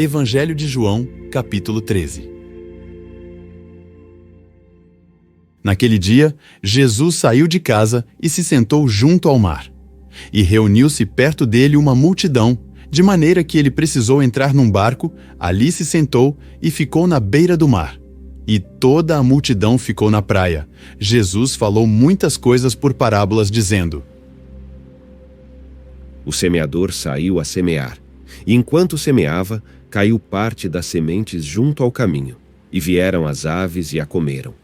Evangelho de João, capítulo 13. Naquele dia, Jesus saiu de casa e se sentou junto ao mar. E reuniu-se perto dele uma multidão, de maneira que ele precisou entrar num barco, ali se sentou e ficou na beira do mar. E toda a multidão ficou na praia. Jesus falou muitas coisas por parábolas, dizendo: O semeador saiu a semear, e enquanto semeava, caiu parte das sementes junto ao caminho, e vieram as aves e a comeram.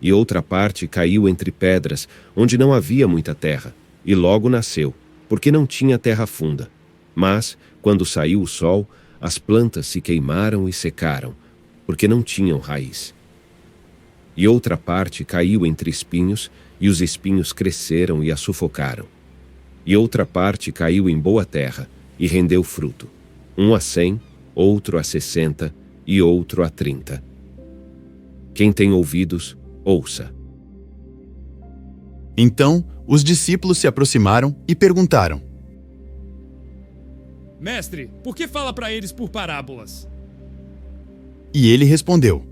E outra parte caiu entre pedras, onde não havia muita terra, e logo nasceu, porque não tinha terra funda. Mas, quando saiu o sol, as plantas se queimaram e secaram, porque não tinham raiz. E outra parte caiu entre espinhos, e os espinhos cresceram e a sufocaram. E outra parte caiu em boa terra, e rendeu fruto, um a 100, outro a 60, e outro a 30. Quem tem ouvidos, ouça. Então, os discípulos se aproximaram e perguntaram: Mestre, por que fala para eles por parábolas? E ele respondeu: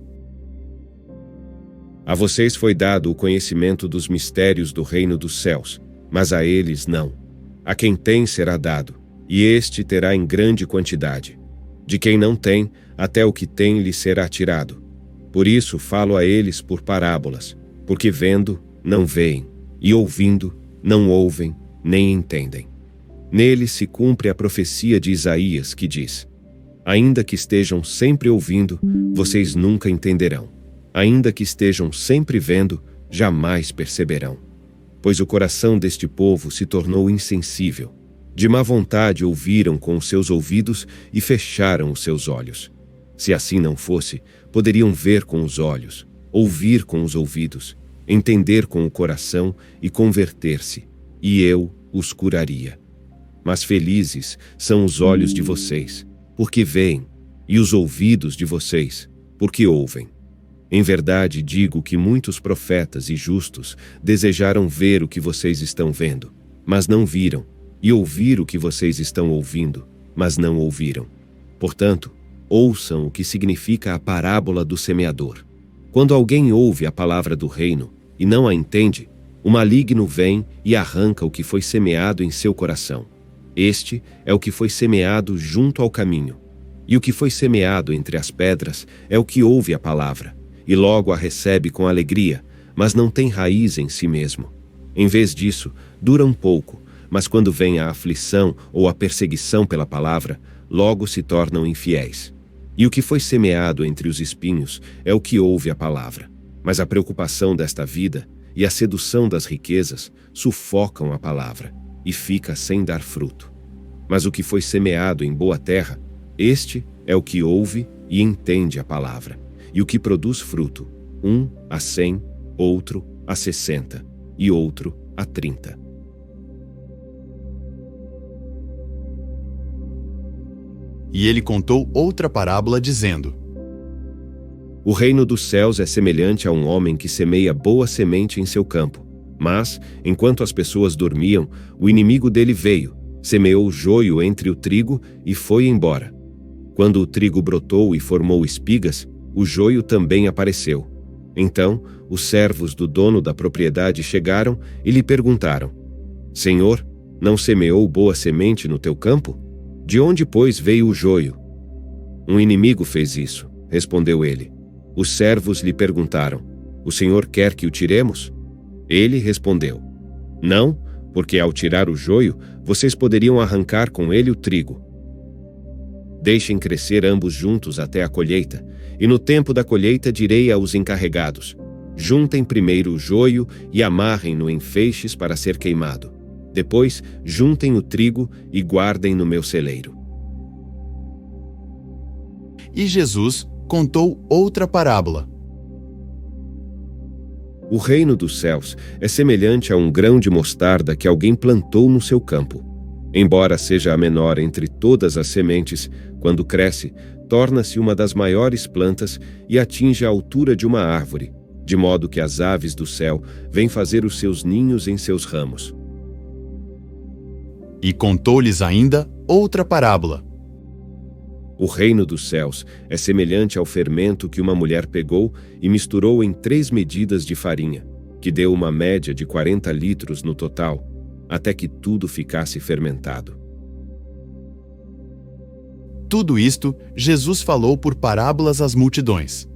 A vocês foi dado o conhecimento dos mistérios do reino dos céus, mas a eles não. A quem tem será dado, e este terá em grande quantidade. De quem não tem, até o que tem lhe será tirado. Por isso falo a eles por parábolas, porque vendo, não veem, e ouvindo, não ouvem, nem entendem. Neles se cumpre a profecia de Isaías, que diz: Ainda que estejam sempre ouvindo, vocês nunca entenderão. Ainda que estejam sempre vendo, jamais perceberão. Pois o coração deste povo se tornou insensível. De má vontade ouviram com os seus ouvidos e fecharam os seus olhos. Se assim não fosse, poderiam ver com os olhos, ouvir com os ouvidos, entender com o coração e converter-se, e eu os curaria. Mas felizes são os olhos de vocês, porque veem, e os ouvidos de vocês, porque ouvem. Em verdade digo que muitos profetas e justos desejaram ver o que vocês estão vendo, mas não viram, e ouvir o que vocês estão ouvindo, mas não ouviram. Portanto, ouçam o que significa a parábola do semeador. Quando alguém ouve a palavra do reino e não a entende, o maligno vem e arranca o que foi semeado em seu coração. Este é o que foi semeado junto ao caminho. E o que foi semeado entre as pedras é o que ouve a palavra, e logo a recebe com alegria, mas não tem raiz em si mesmo. Em vez disso, dura um pouco, mas quando vem a aflição ou a perseguição pela palavra, logo se tornam infiéis. E o que foi semeado entre os espinhos é o que ouve a palavra. Mas a preocupação desta vida e a sedução das riquezas sufocam a palavra, e fica sem dar fruto. Mas o que foi semeado em boa terra, este é o que ouve e entende a palavra, e o que produz fruto, um a 100, outro a 60, e outro a 30. E ele contou outra parábola, dizendo: O reino dos céus é semelhante a um homem que semeia boa semente em seu campo. Mas, enquanto as pessoas dormiam, o inimigo dele veio, semeou o joio entre o trigo e foi embora. Quando o trigo brotou e formou espigas, o joio também apareceu. Então, os servos do dono da propriedade chegaram e lhe perguntaram: Senhor, não semeou boa semente no teu campo? De onde, pois, veio o joio? Um inimigo fez isso, respondeu ele. Os servos lhe perguntaram: O senhor quer que o tiremos? Ele respondeu: Não, porque ao tirar o joio, vocês poderiam arrancar com ele o trigo. Deixem crescer ambos juntos até a colheita, e no tempo da colheita direi aos encarregados: Juntem primeiro o joio e amarrem-no em feixes para ser queimado. Depois, juntem o trigo e guardem no meu celeiro. E Jesus contou outra parábola. O reino dos céus é semelhante a um grão de mostarda que alguém plantou no seu campo. Embora seja a menor entre todas as sementes, quando cresce, torna-se uma das maiores plantas e atinge a altura de uma árvore, de modo que as aves do céu vêm fazer os seus ninhos em seus ramos. E contou-lhes ainda outra parábola. O reino dos céus é semelhante ao fermento que uma mulher pegou e misturou em 3 medidas de farinha, que deu uma média de 40 litros no total, até que tudo ficasse fermentado. Tudo isto Jesus falou por parábolas às multidões.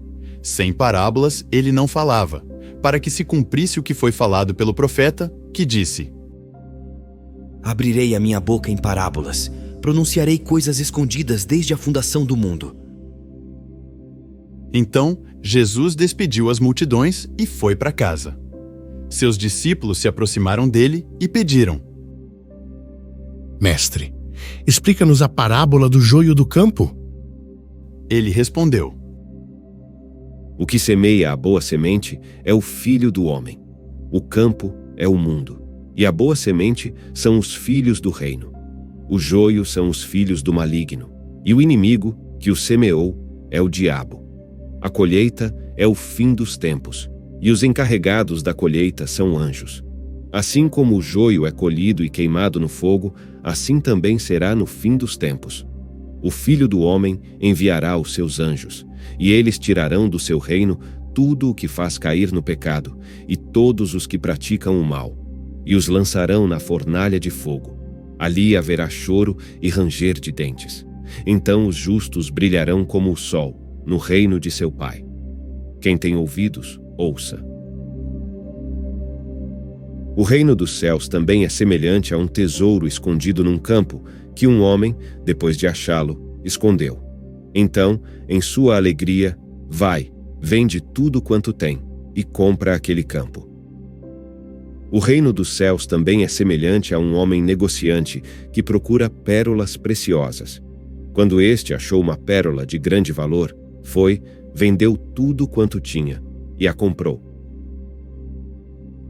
Sem parábolas ele não falava, para que se cumprisse o que foi falado pelo profeta, que disse: Abrirei a minha boca em parábolas, pronunciarei coisas escondidas desde a fundação do mundo. Então, Jesus despediu as multidões e foi para casa. Seus discípulos se aproximaram dele e pediram: Mestre, explica-nos a parábola do joio do campo. Ele respondeu: O que semeia a boa semente é o Filho do homem. O campo é o mundo, e a boa semente são os filhos do reino. O joio são os filhos do maligno, e o inimigo que o semeou é o diabo. A colheita é o fim dos tempos, e os encarregados da colheita são anjos. Assim como o joio é colhido e queimado no fogo, assim também será no fim dos tempos. O Filho do homem enviará os seus anjos, e eles tirarão do seu reino tudo o que faz cair no pecado, e todos os que praticam o mal, e os lançarão na fornalha de fogo. Ali haverá choro e ranger de dentes. Então os justos brilharão como o sol, no reino de seu Pai. Quem tem ouvidos, ouça. O reino dos céus também é semelhante a um tesouro escondido num campo, que um homem, depois de achá-lo, escondeu. Então, em sua alegria, vai, vende tudo quanto tem, e compra aquele campo. O reino dos céus também é semelhante a um homem negociante que procura pérolas preciosas. Quando este achou uma pérola de grande valor, foi, vendeu tudo quanto tinha, e a comprou.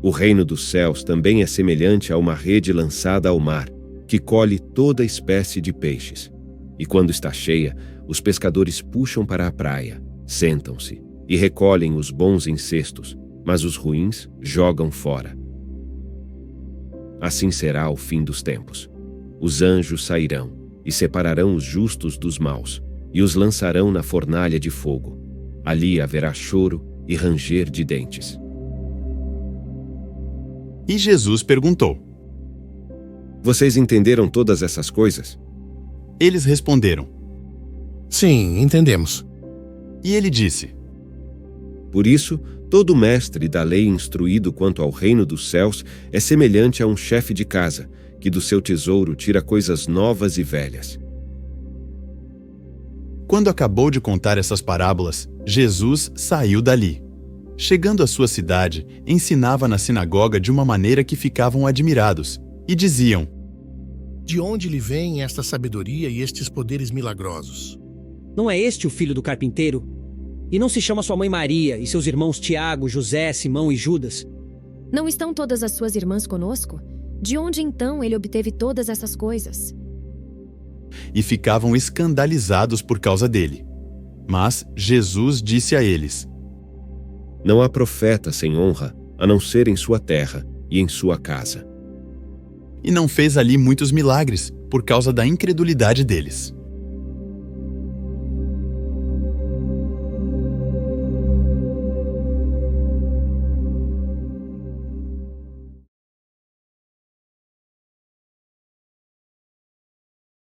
O reino dos céus também é semelhante a uma rede lançada ao mar, que colhe toda espécie de peixes. E quando está cheia, os pescadores puxam para a praia, sentam-se e recolhem os bons em cestos, mas os ruins jogam fora. Assim será o fim dos tempos. Os anjos sairão e separarão os justos dos maus, e os lançarão na fornalha de fogo. Ali haverá choro e ranger de dentes. E Jesus perguntou: Vocês entenderam todas essas coisas? Eles responderam. Sim, entendemos. E ele disse: Por isso, todo mestre da lei instruído quanto ao reino dos céus é semelhante a um chefe de casa, que do seu tesouro tira coisas novas e velhas. Quando acabou de contar essas parábolas, Jesus saiu dali. Chegando à sua cidade, ensinava na sinagoga de uma maneira que ficavam admirados, e diziam: De onde lhe vem esta sabedoria e estes poderes milagrosos? Não é este o filho do carpinteiro? E não se chama sua mãe Maria e seus irmãos Tiago, José, Simão e Judas? Não estão todas as suas irmãs conosco? De onde então ele obteve todas essas coisas? E ficavam escandalizados por causa dele. Mas Jesus disse a eles: Não há profeta sem honra, a não ser em sua terra e em sua casa. E não fez ali muitos milagres, por causa da incredulidade deles.